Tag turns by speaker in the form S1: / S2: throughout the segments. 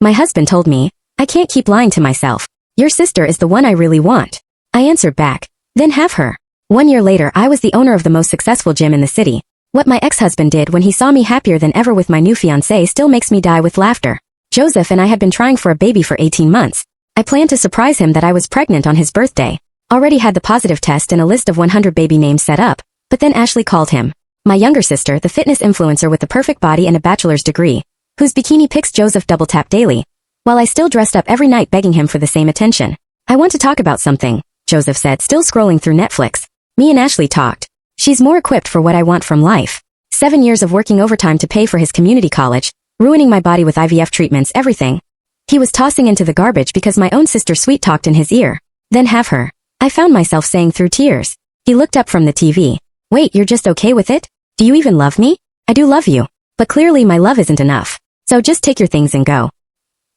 S1: My husband told me, I can't keep lying to myself. Your sister is the one I really want. I answered back, then have her. 1 year later, I was the owner of the most successful gym in the city. What my ex-husband did when he saw me happier than ever with my new fiancé still makes me die with laughter. Joseph and I had been trying for a baby for 18 months. I planned to surprise him that I was pregnant on his birthday. Already had the positive test and a list of 100 baby names set up, but then Ashley called him. My younger sister, the fitness influencer with the perfect body and a bachelor's degree, whose bikini pics Joseph double-tapped daily, while I still dressed up every night begging him for the same attention. I want to talk about something, Joseph said, still scrolling through Netflix. Me and Ashley talked. She's more equipped for what I want from life. 7 years of working overtime to pay for his community college, ruining my body with IVF treatments, everything. He was tossing into the garbage because my own sister sweet-talked in his ear. Then have her. I found myself saying through tears. He looked up from the TV. Wait, you're just okay with it? Do you even love me? I do love you. But clearly my love isn't enough. So just take your things and go.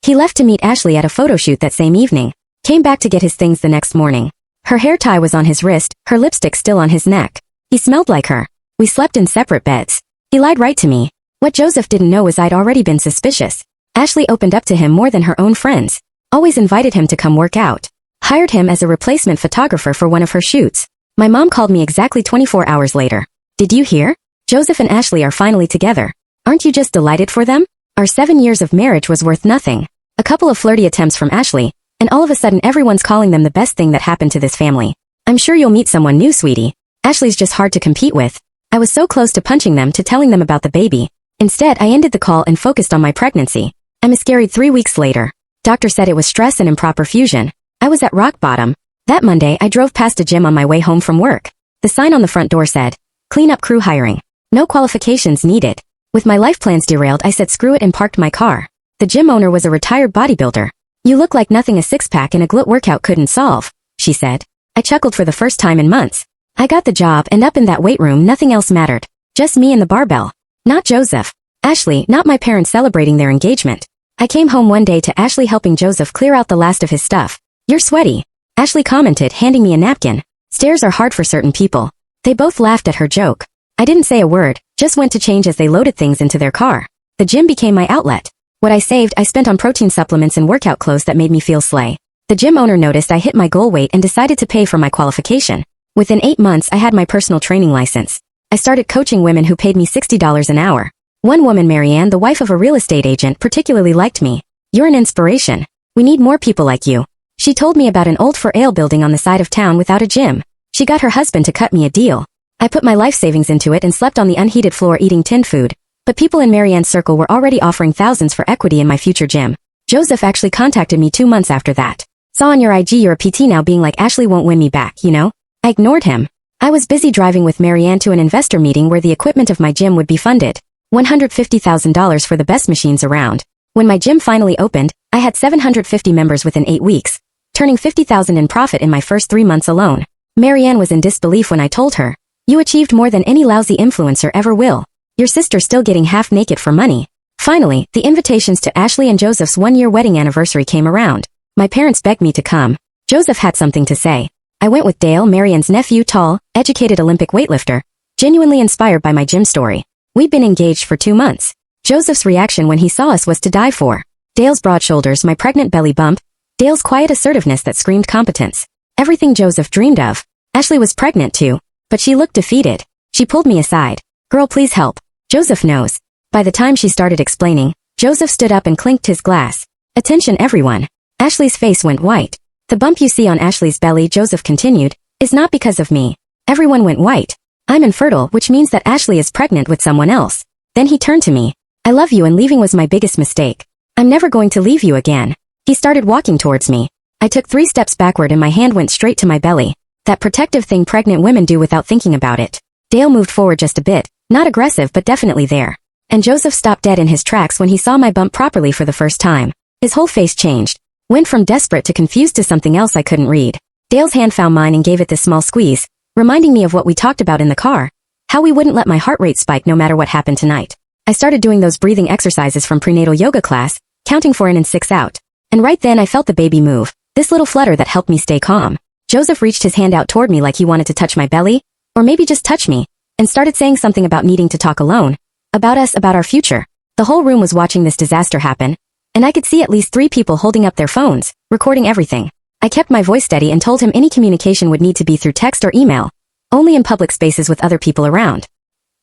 S1: He left to meet Ashley at a photo shoot that same evening. Came back to get his things the next morning. Her hair tie was on his wrist, her lipstick still on his neck. He smelled like her. We slept in separate beds. He lied right to me. What Joseph didn't know was I'd already been suspicious. Ashley opened up to him more than her own friends. Always invited him to come work out. Hired him as a replacement photographer for one of her shoots. My mom called me exactly 24 hours later. Did you hear? Joseph and Ashley are finally together. Aren't you just delighted for them? Our 7 years of marriage was worth nothing. A couple of flirty attempts from Ashley, and all of a sudden everyone's calling them the best thing that happened to this family. I'm sure you'll meet someone new, sweetie. Ashley's just hard to compete with. I was so close to punching them to telling them about the baby. Instead, I ended the call and focused on my pregnancy. I miscarried 3 weeks later. Doctor said it was stress and improper fusion. I was at rock bottom. That Monday, I drove past a gym on my way home from work. The sign on the front door said, "Cleanup crew hiring. No qualifications needed." With my life plans derailed, I said screw it and parked my car. The gym owner was a retired bodybuilder. "You look like nothing a six-pack and a glute workout couldn't solve," she said. I chuckled for the first time in months. I got the job, and up in that weight room nothing else mattered. Just me and the barbell. Not Joseph. Ashley, not my parents celebrating their engagement. I came home one day to Ashley helping Joseph clear out the last of his stuff. "You're sweaty," Ashley commented, handing me a napkin. Stares are hard for certain people. They both laughed at her joke. I didn't say a word, just went to change as they loaded things into their car. The gym became my outlet. What I saved, I spent on protein supplements and workout clothes that made me feel slay. The gym owner noticed I hit my goal weight and decided to pay for my qualification. Within 8 months, I had my personal training license. I started coaching women who paid me $60 an hour. One woman, Marianne, the wife of a real estate agent, particularly liked me. "You're an inspiration. We need more people like you." She told me about an old for-ale building on the side of town without a gym. She got her husband to cut me a deal. I put my life savings into it and slept on the unheated floor eating tinned food. But people in Marianne's circle were already offering thousands for equity in my future gym. Joseph actually contacted me 2 months after that. "Saw on your IG you're a PT now," being like, "Ashley won't win me back, you know?" I ignored him. I was busy driving with Marianne to an investor meeting where the equipment of my gym would be funded. $150,000 for the best machines around. When my gym finally opened, I had 750 members within 8 weeks, turning $50,000 in profit in my first 3 months alone. Marianne was in disbelief when I told her, "You achieved more than any lousy influencer ever will. Your sister's still getting half naked for money." Finally, the invitations to Ashley and Joseph's 1-year wedding anniversary came around. My parents begged me to come. Joseph had something to say. I went with Dale, Marianne's nephew, tall, educated Olympic weightlifter, genuinely inspired by my gym story. We'd been engaged for 2 months. Joseph's reaction when he saw us was to die for. Dale's broad shoulders, my pregnant belly bump, Dale's quiet assertiveness that screamed competence. Everything Joseph dreamed of. Ashley was pregnant too, but she looked defeated. She pulled me aside. "Girl, please help. Joseph knows." By the time she started explaining, Joseph stood up and clinked his glass. "Attention everyone." Ashley's face went white. "The bump you see on Ashley's belly," Joseph continued, "is not because of me." Everyone went white. "I'm infertile, which means that Ashley is pregnant with someone else." Then he turned to me. "I love you and leaving was my biggest mistake. I'm never going to leave you again." He started walking towards me. I took 3 steps backward and my hand went straight to my belly. That protective thing pregnant women do without thinking about it. Dale moved forward just a bit, not aggressive but definitely there. And Joseph stopped dead in his tracks when he saw my bump properly for the first time. His whole face changed. Went from desperate to confused to something else I couldn't read. Dale's hand found mine and gave it this small squeeze, reminding me of what we talked about in the car. How we wouldn't let my heart rate spike no matter what happened tonight. I started doing those breathing exercises from prenatal yoga class, counting 4 in and 6 out. And right then I felt the baby move, this little flutter that helped me stay calm. Joseph reached his hand out toward me like he wanted to touch my belly, or maybe just touch me, and started saying something about needing to talk alone. About us, about our future. The whole room was watching this disaster happen. and I could see at least 3 people holding up their phones, recording everything. I kept my voice steady and told him any communication would need to be through text or email, only in public spaces with other people around.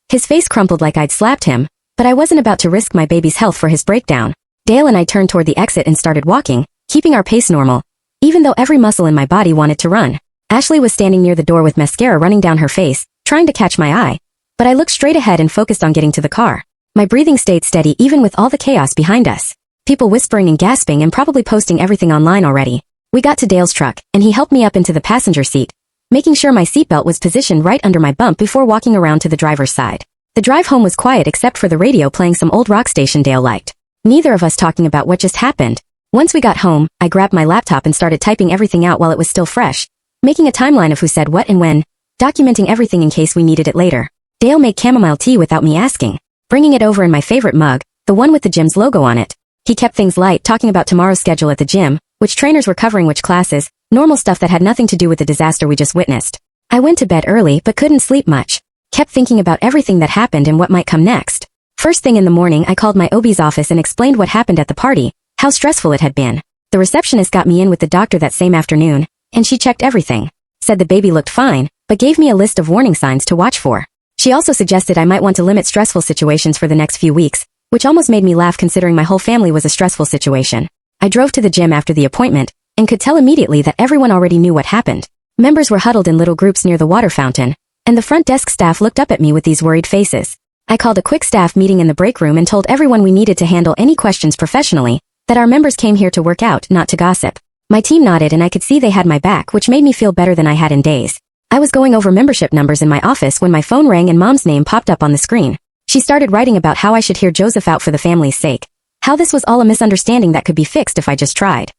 S1: His face crumpled like I'd slapped him, but I wasn't about to risk my baby's health for his breakdown. Dale and I turned toward the exit and started walking, keeping our pace normal, even though every muscle in my body wanted to run. Ashley was standing near the door with mascara running down her face, trying to catch my eye, but I looked straight ahead and focused on getting to the car. My breathing stayed steady even with all the chaos behind us. People whispering and gasping and probably posting everything online already. We got to Dale's truck, and he helped me up into the passenger seat, making sure my seatbelt was positioned right under my bump before walking around to the driver's side. The drive home was quiet except for the radio playing some old rock station Dale liked. Neither of us talking about what just happened. Once we got home, I grabbed my laptop and started typing everything out while it was still fresh, making a timeline of who said what and when, documenting everything in case we needed it later. Dale made chamomile tea without me asking, bringing it over in my favorite mug, the one with the gym's logo on it. He kept things light, talking about tomorrow's schedule at the gym, which trainers were covering which classes, normal stuff that had nothing to do with the disaster we just witnessed. I went to bed early but couldn't sleep much. Kept thinking about everything that happened and what might come next. First thing in the morning I called my OB's office and explained what happened at the party, how stressful it had been. The receptionist got me in with the doctor that same afternoon, and she checked everything. Said the baby looked fine, but gave me a list of warning signs to watch for. She also suggested I might want to limit stressful situations for the next few weeks, which almost made me laugh considering my whole family was a stressful situation. I drove to the gym after the appointment, and could tell immediately that everyone already knew what happened. Members were huddled in little groups near the water fountain, and the front desk staff looked up at me with these worried faces. I called a quick staff meeting in the break room and told everyone we needed to handle any questions professionally, that our members came here to work out, not to gossip. My team nodded and I could see they had my back, which made me feel better than I had in days. I was going over membership numbers in my office when my phone rang and Mom's name popped up on the screen. She started writing about how I should hear Joseph out for the family's sake. How this was all a misunderstanding that could be fixed if I just tried.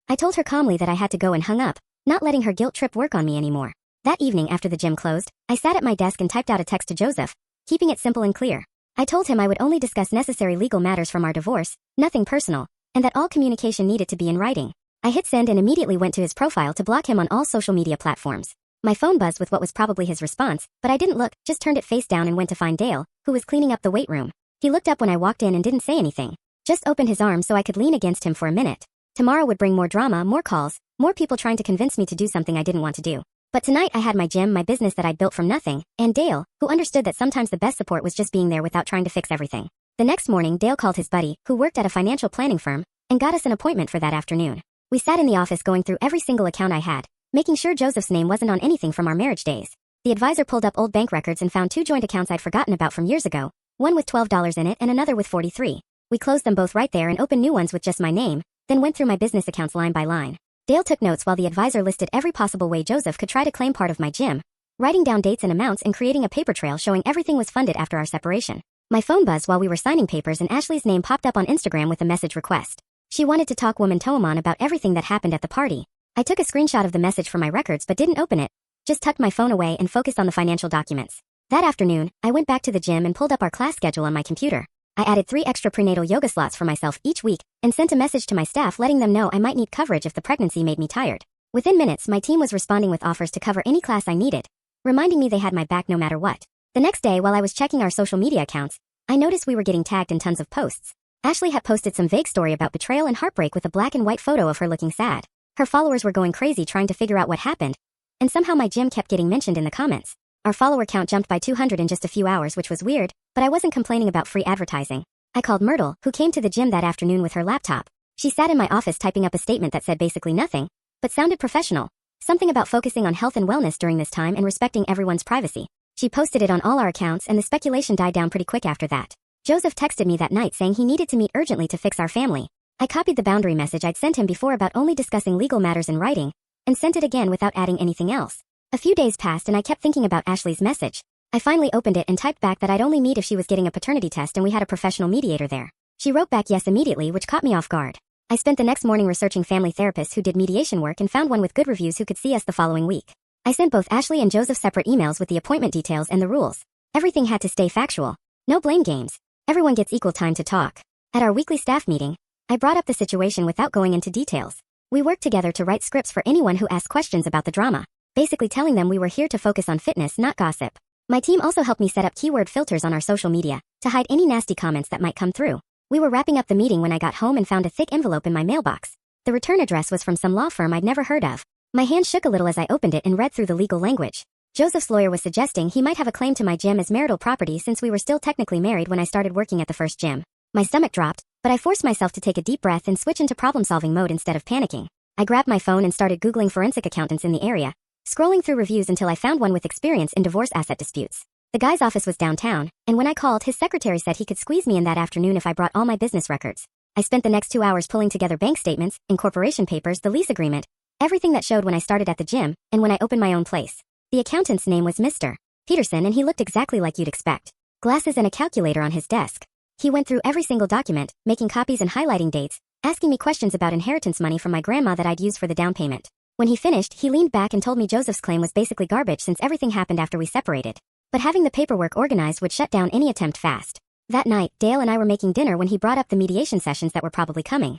S1: I told her calmly that I had to go and hung up, not letting her guilt trip work on me anymore. That evening after the gym closed, I sat at my desk and typed out a text to Joseph, keeping it simple and clear. I told him I would only discuss necessary legal matters from our divorce, nothing personal, and that all communication needed to be in writing. I hit send and immediately went to his profile to block him on all social media platforms. My phone buzzed with what was probably his response, but I didn't look, just turned it face down and went to find Dale, who was cleaning up the weight room. He looked up when I walked in and didn't say anything. Just opened his arms so I could lean against him for a minute. Tomorrow would bring more drama, more calls, more people trying to convince me to do something I didn't want to do. But tonight I had my gym, my business that I'd built from nothing, and Dale, who understood that sometimes the best support was just being there without trying to fix everything. The next morning Dale called his buddy, who worked at a financial planning firm, and got us an appointment for that afternoon. We sat in the office going through every single account I had, making sure Joseph's name wasn't on anything from our marriage days. The advisor pulled up old bank records and found 2 joint accounts I'd forgotten about from years ago, one with $12 in it and another with $43. We closed them both right there and opened new ones with just my name, then went through my business accounts line by line. Dale took notes while the advisor listed every possible way Joseph could try to claim part of my gym, writing down dates and amounts and creating a paper trail showing everything was funded after our separation. My phone buzzed while we were signing papers and Ashley's name popped up on Instagram with a message request. She wanted to talk woman Toamon about everything that happened at the party. I took a screenshot of the message for my records but didn't open it, just tucked my phone away and focused on the financial documents. That afternoon, I went back to the gym and pulled up our class schedule on my computer. I added 3 extra prenatal yoga slots for myself each week and sent a message to my staff letting them know I might need coverage if the pregnancy made me tired. Within minutes, my team was responding with offers to cover any class I needed, reminding me they had my back no matter what. The next day, while I was checking our social media accounts, I noticed we were getting tagged in tons of posts. Ashley had posted some vague story about betrayal and heartbreak with a black and white photo of her looking sad. Her followers were going crazy trying to figure out what happened, and somehow my gym kept getting mentioned in the comments. Our follower count jumped by 200 in just a few hours, which was weird, but I wasn't complaining about free advertising. I called Myrtle, who came to the gym that afternoon with her laptop. She sat in my office typing up a statement that said basically nothing, but sounded professional. Something about focusing on health and wellness during this time and respecting everyone's privacy. She posted it on all our accounts and the speculation died down pretty quick after that. Joseph texted me that night saying he needed to meet urgently to fix our family. I copied the boundary message I'd sent him before about only discussing legal matters in writing, and sent it again without adding anything else. A few days passed and I kept thinking about Ashley's message. I finally opened it and typed back that I'd only meet if she was getting a paternity test and we had a professional mediator there. She wrote back yes immediately, which caught me off guard. I spent the next morning researching family therapists who did mediation work and found one with good reviews who could see us the following week. I sent both Ashley and Joseph separate emails with the appointment details and the rules. Everything had to stay factual. No blame games. Everyone gets equal time to talk. At our weekly staff meeting, I brought up the situation without going into details. We worked together to write scripts for anyone who asked questions about the drama, basically telling them we were here to focus on fitness, not gossip. My team also helped me set up keyword filters on our social media to hide any nasty comments that might come through. We were wrapping up the meeting when I got home and found a thick envelope in my mailbox. The return address was from some law firm I'd never heard of. My hand shook a little as I opened it and read through the legal language. Joseph's lawyer was suggesting he might have a claim to my gym as marital property since we were still technically married when I started working at the first gym. My stomach dropped, but I forced myself to take a deep breath and switch into problem-solving mode instead of panicking. I grabbed my phone and started Googling forensic accountants in the area, scrolling through reviews until I found one with experience in divorce asset disputes. The guy's office was downtown, and when I called, his secretary said he could squeeze me in that afternoon if I brought all my business records. I spent the next 2 hours pulling together bank statements, incorporation papers, the lease agreement, everything that showed when I started at the gym, and when I opened my own place. The accountant's name was Mr. Peterson, and he looked exactly like you'd expect. Glasses and a calculator on his desk. He went through every single document, making copies and highlighting dates, asking me questions about inheritance money from my grandma that I'd use for the down payment. When he finished, he leaned back and told me Joseph's claim was basically garbage since everything happened after we separated. But having the paperwork organized would shut down any attempt fast. That night, Dale and I were making dinner when he brought up the mediation sessions that were probably coming.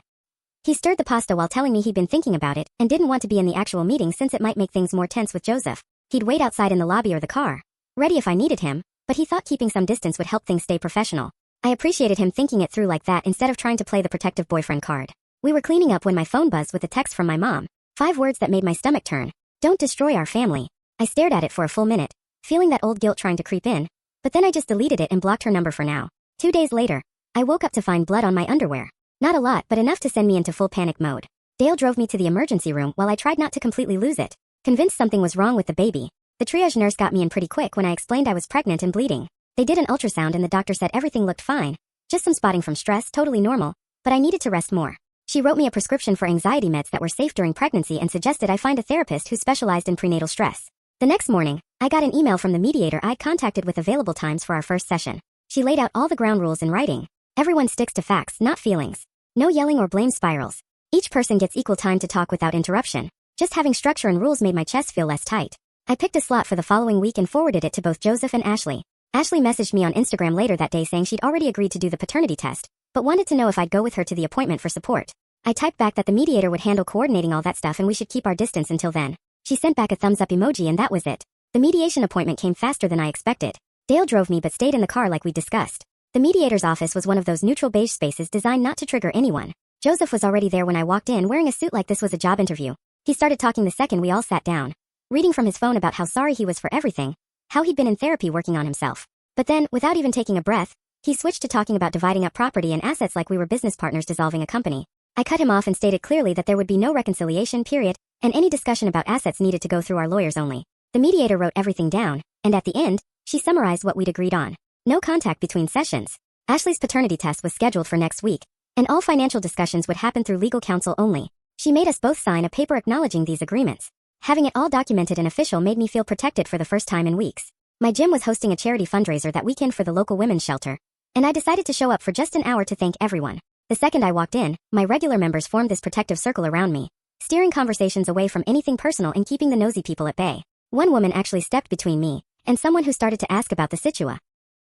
S1: He stirred the pasta while telling me he'd been thinking about it and didn't want to be in the actual meeting since it might make things more tense with Joseph. He'd wait outside in the lobby or the car, ready if I needed him, but he thought keeping some distance would help things stay professional. I appreciated him thinking it through like that instead of trying to play the protective boyfriend card. We were cleaning up when my phone buzzed with a text from my mom. 5 words that made my stomach turn. Don't destroy our family. I stared at it for a full minute, feeling that old guilt trying to creep in, but then I just deleted it and blocked her number for now. 2 days later, I woke up to find blood on my underwear. Not a lot, but enough to send me into full panic mode. Dale drove me to the emergency room while I tried not to completely lose it, convinced something was wrong with the baby. The triage nurse got me in pretty quick when I explained I was pregnant and bleeding. They did an ultrasound and the doctor said everything looked fine, just some spotting from stress, totally normal, but I needed to rest more. She wrote me a prescription for anxiety meds that were safe during pregnancy and suggested I find a therapist who specialized in prenatal stress. The next morning, I got an email from the mediator I'd contacted with available times for our first session. She laid out all the ground rules in writing. Everyone sticks to facts, not feelings. No yelling or blame spirals. Each person gets equal time to talk without interruption. Just having structure and rules made my chest feel less tight. I picked a slot for the following week and forwarded it to both Joseph and Ashley. Ashley messaged me on Instagram later that day saying she'd already agreed to do the paternity test, but wanted to know if I'd go with her to the appointment for support. I typed back that the mediator would handle coordinating all that stuff and we should keep our distance until then. She sent back a thumbs up emoji and that was it. The mediation appointment came faster than I expected. Dale drove me but stayed in the car like we discussed. The mediator's office was one of those neutral beige spaces designed not to trigger anyone. Joseph was already there when I walked in wearing a suit like this was a job interview. He started talking the second we all sat down, reading from his phone about how sorry he was for everything, how he'd been in therapy working on himself. But then, without even taking a breath, he switched to talking about dividing up property and assets like we were business partners dissolving a company. I cut him off and stated clearly that there would be no reconciliation, period, and any discussion about assets needed to go through our lawyers only. The mediator wrote everything down, and at the end, she summarized what we'd agreed on. No contact between sessions. Ashley's paternity test was scheduled for next week, and all financial discussions would happen through legal counsel only. She made us both sign a paper acknowledging these agreements. Having it all documented and official made me feel protected for the first time in weeks. My gym was hosting a charity fundraiser that weekend for the local women's shelter, and I decided to show up for just an hour to thank everyone. The second I walked in, my regular members formed this protective circle around me, steering conversations away from anything personal and keeping the nosy people at bay. One woman actually stepped between me and someone who started to ask about the situa.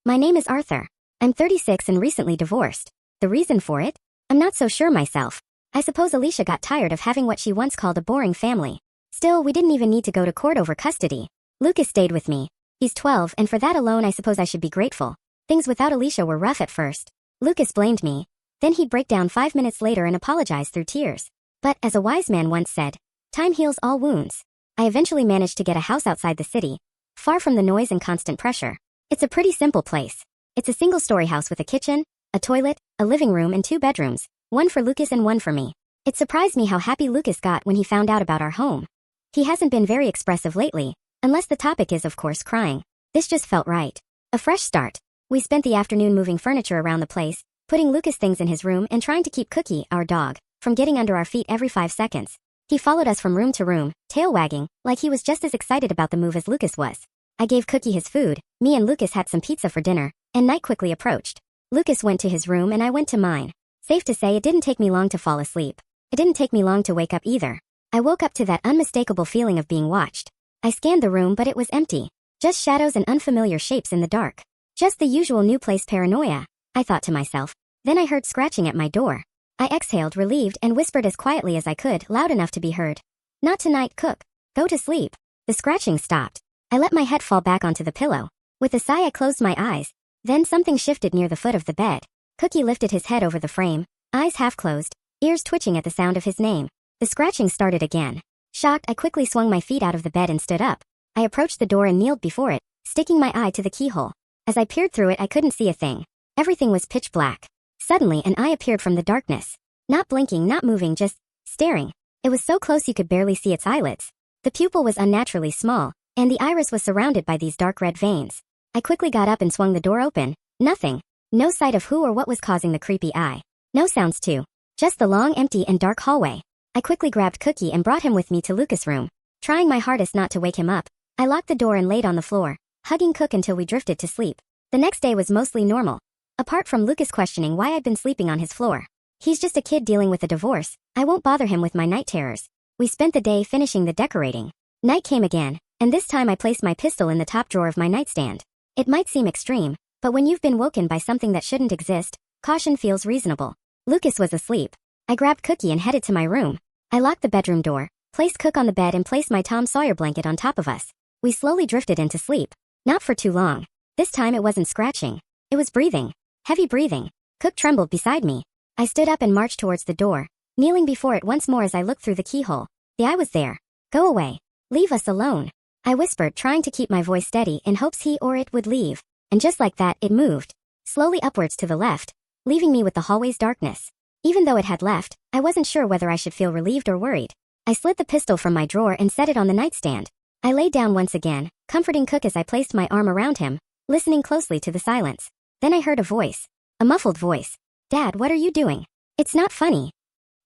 S1: My name is Arthur. I'm 36 and recently divorced. The reason for it? I'm not so sure myself. I suppose Alicia got tired of having what she once called a boring family. Still, we didn't even need to go to court over custody. Lucas stayed with me. He's 12, and for that alone I suppose I should be grateful. Things without Alicia were rough at first. Lucas blamed me. Then he'd break down 5 minutes later and apologize through tears. But, as a wise man once said, time heals all wounds. I eventually managed to get a house outside the city, far from the noise and constant pressure. It's a pretty simple place. It's a single-story house with a kitchen, a toilet, a living room and 2 bedrooms, one for Lucas and one for me. It surprised me how happy Lucas got when he found out about our home. He hasn't been very expressive lately, unless the topic is of course crying. This just felt right. A fresh start. We spent the afternoon moving furniture around the place, putting Lucas things in his room and trying to keep Cookie, our dog, from getting under our feet every 5 seconds. He followed us from room to room, tail wagging, like he was just as excited about the move as Lucas was. I gave Cookie his food, me and Lucas had some pizza for dinner, and night quickly approached. Lucas went to his room and I went to mine. Safe to say it didn't take me long to fall asleep. It didn't take me long to wake up either. I woke up to that unmistakable feeling of being watched. I scanned the room but it was empty. Just shadows and unfamiliar shapes in the dark. Just the usual new place paranoia, I thought to myself. Then I heard scratching at my door. I exhaled, relieved, and whispered as quietly as I could, loud enough to be heard. Not tonight, Cook. Go to sleep. The scratching stopped. I let my head fall back onto the pillow. With a sigh I closed my eyes. Then something shifted near the foot of the bed. Cookie lifted his head over the frame, eyes half closed, ears twitching at the sound of his name. The scratching started again. Shocked, I quickly swung my feet out of the bed and stood up. I approached the door and kneeled before it, sticking my eye to the keyhole. As I peered through it, I couldn't see a thing. Everything was pitch black. Suddenly, an eye appeared from the darkness. Not blinking, not moving, just staring. It was so close you could barely see its eyelids. The pupil was unnaturally small, and the iris was surrounded by these dark red veins. I quickly got up and swung the door open. Nothing. No sight of who or what was causing the creepy eye. No sounds too. Just the long, empty, and dark hallway. I quickly grabbed Cookie and brought him with me to Lucas' room. Trying my hardest not to wake him up, I locked the door and laid on the floor, hugging Cook until we drifted to sleep. The next day was mostly normal. Apart from Lucas questioning why I'd been sleeping on his floor. He's just a kid dealing with a divorce. I won't bother him with my night terrors. We spent the day finishing the decorating. Night came again, and this time I placed my pistol in the top drawer of my nightstand. It might seem extreme, but when you've been woken by something that shouldn't exist, caution feels reasonable. Lucas was asleep. I grabbed Cookie and headed to my room. I locked the bedroom door, placed Cook on the bed and placed my Tom Sawyer blanket on top of us. We slowly drifted into sleep. Not for too long. This time it wasn't scratching. It was breathing. Heavy breathing. Cook trembled beside me. I stood up and marched towards the door, kneeling before it once more as I looked through the keyhole. The eye was there. Go away. Leave us alone. I whispered, trying to keep my voice steady in hopes he or it would leave. And just like that, it moved. Slowly upwards to the left, leaving me with the hallway's darkness. Even though it had left, I wasn't sure whether I should feel relieved or worried. I slid the pistol from my drawer and set it on the nightstand. I lay down once again, comforting Cook as I placed my arm around him, listening closely to the silence. Then I heard a voice. A muffled voice. Dad, what are you doing? It's not funny.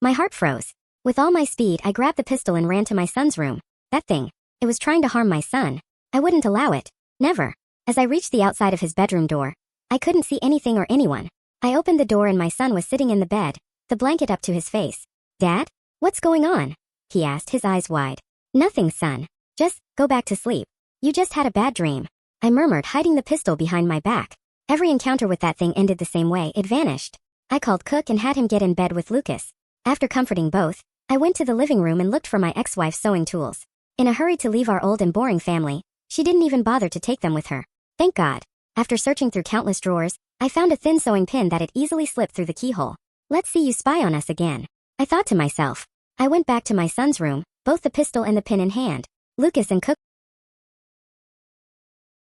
S1: My heart froze. With all my speed, I grabbed the pistol and ran to my son's room. That thing. It was trying to harm my son. I wouldn't allow it. Never. As I reached the outside of his bedroom door, I couldn't see anything or anyone. I opened the door and my son was sitting in the bed, the blanket up to his face. Dad? What's going on? He asked, his eyes wide. Nothing, son. Just go back to sleep. You just had a bad dream. I murmured, hiding the pistol behind my back. Every encounter with that thing ended the same way. It vanished. I called Cook and had him get in bed with Lucas. After comforting both, I went to the living room and looked for my ex-wife's sewing tools. In a hurry to leave our old and boring family, she didn't even bother to take them with her. Thank God. After searching through countless drawers, I found a thin sewing pin that had easily slipped through the keyhole. Let's see you spy on us again. I thought to myself. I went back to my son's room, both the pistol and the pin in hand. Lucas and Cook